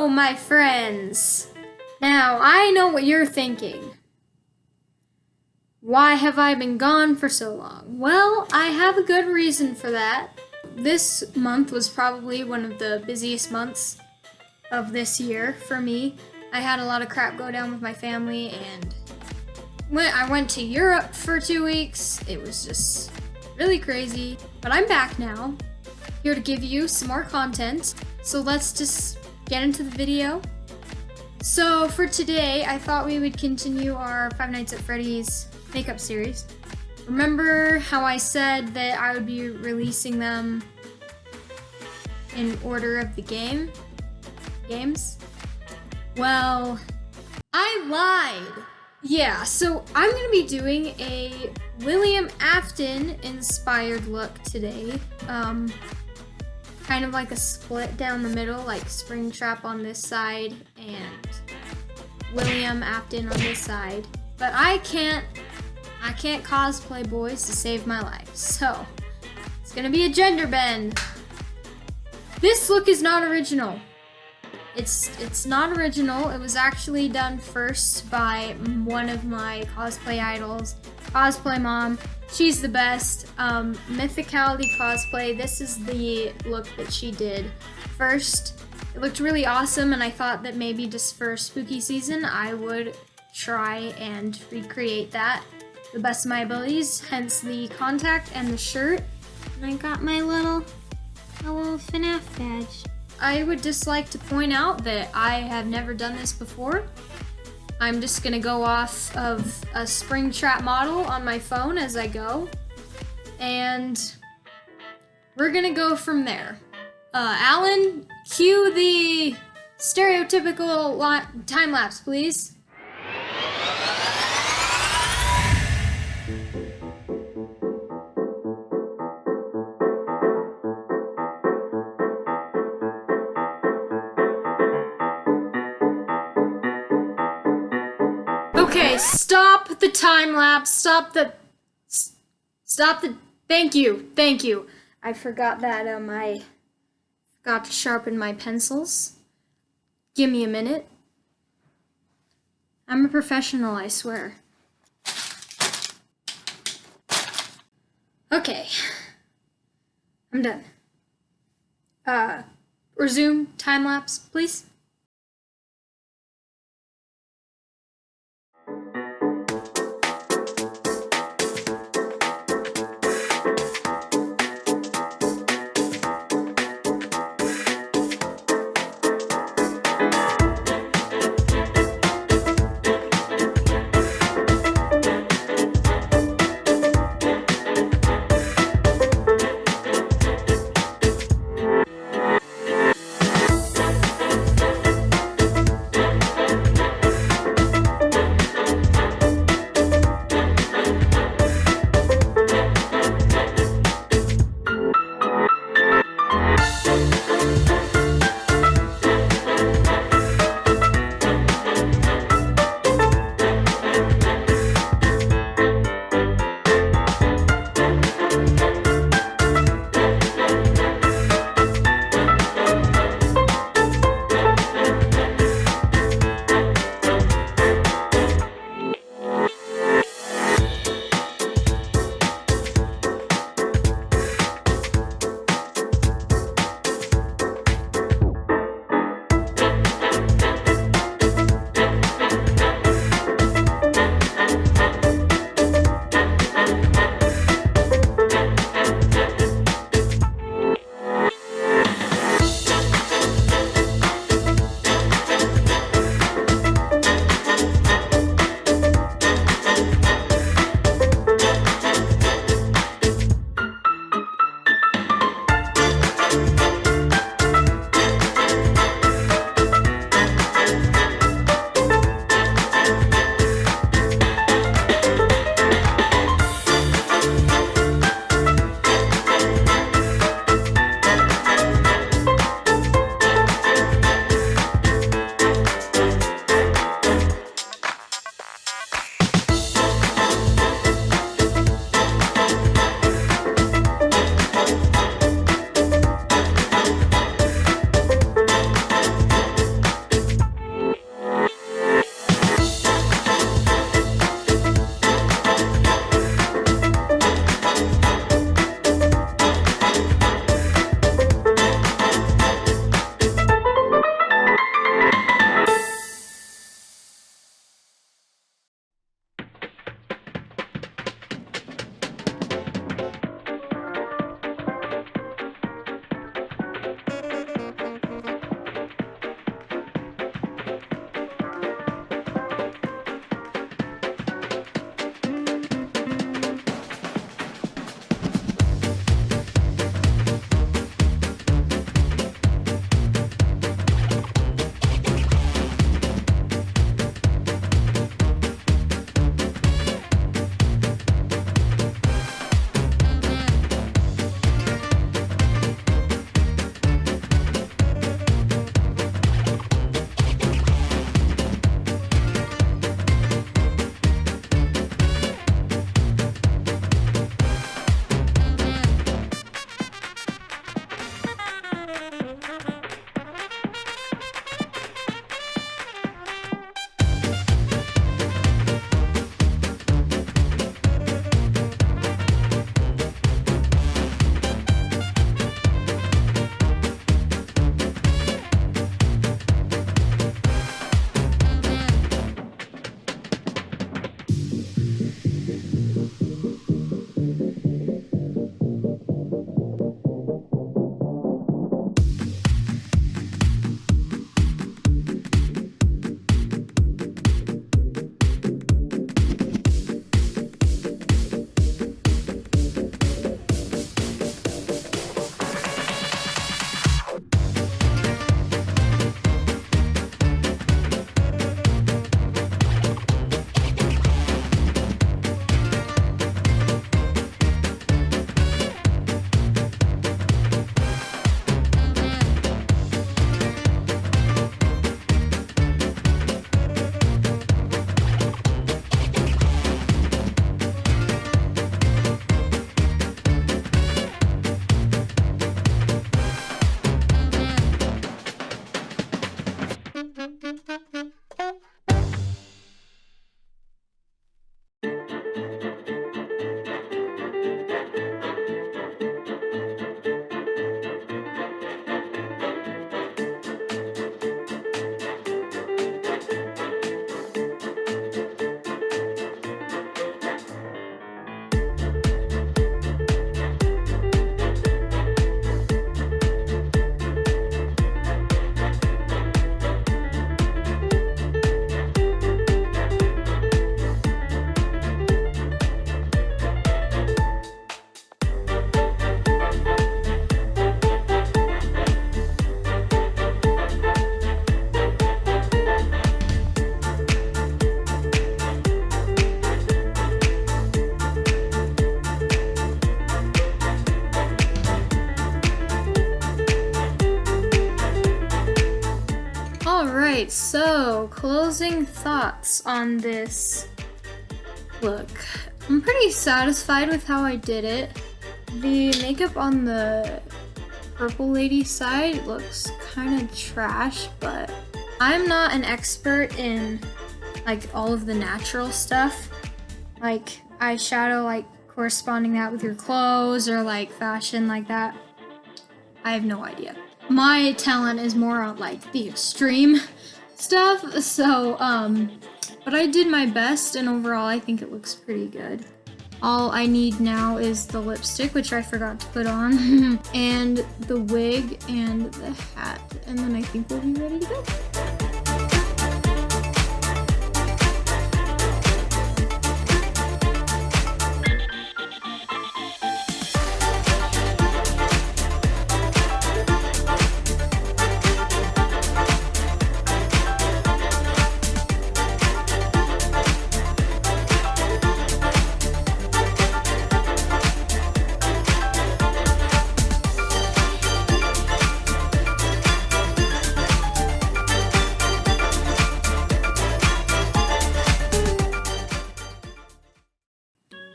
Hello, my friends! Now, I know what you're thinking. Why have I been gone for so long? Well, I have a good reason for that. This month was probably one of the busiest months of this year for me. I had a lot of crap go down with my family, and I went to Europe for 2 weeks. It was just really crazy. But I'm back now, here to give you some more content. So let's just get into the video. So for today, I thought we would continue our Five Nights at Freddy's makeup series. Remember how I said that I would be releasing them in order of the games? Well, I lied. Yeah, so I'm gonna be doing a William Afton inspired look today. Kind of like a split down the middle, like Springtrap on this side and William Afton on this side. But I can't cosplay boys to save my life, so it's gonna be a gender bend. This look is not original. It's not original. It was actually done first by one of my cosplay idols, Cosplay Mom. She's the best. Mythicaliity cosplay. This is the look that she did first. It looked really awesome, and I thought that maybe just for spooky season I would try and recreate that the best of my abilities, hence the contact and the shirt. And I got my little FNaF badge. I would just like to point out that I have never done this before. I'm just gonna go off of a Springtrap model on my phone as I go, and we're gonna go from there. Alan, cue the stereotypical time lapse, please. Okay, stop the time lapse. Stop the. Thank you. I forgot that I forgot to sharpen my pencils. Give me a minute. I'm a professional, I swear. Okay, I'm done. Resume time lapse, please. Alright, so closing thoughts on this look. I'm pretty satisfied with how I did it. The makeup on the purple lady side looks kind of trash, but I'm not an expert in like all of the natural stuff, like eyeshadow, like corresponding that with your clothes or like fashion like that. I have no idea. My talent is more on like the extreme stuff, so but I did my best, and overall I think it looks pretty good. All I need now is the lipstick, which I forgot to put on, and the wig and the hat, and then I think we'll be ready to go.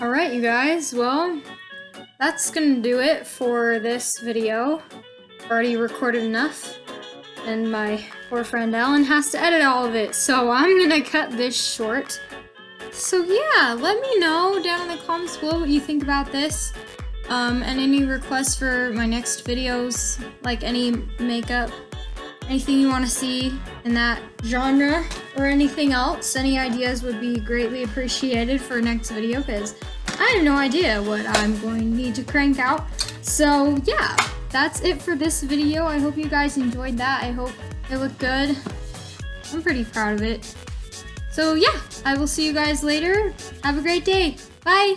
Alright, you guys, well, that's gonna do it for this video. Already recorded enough, and my poor friend Alan has to edit all of it, so I'm gonna cut this short. So yeah, let me know down in the comments below what you think about this, and any requests for my next videos, like any makeup, anything you want to see in that genre, or anything else. Any ideas would be greatly appreciated for next video, because I have no idea what I'm going to need to crank out. So yeah, that's it for this video. I hope you guys enjoyed that. I hope it looked good. I'm pretty proud of it. So yeah, I will see you guys later. Have a great day. Bye!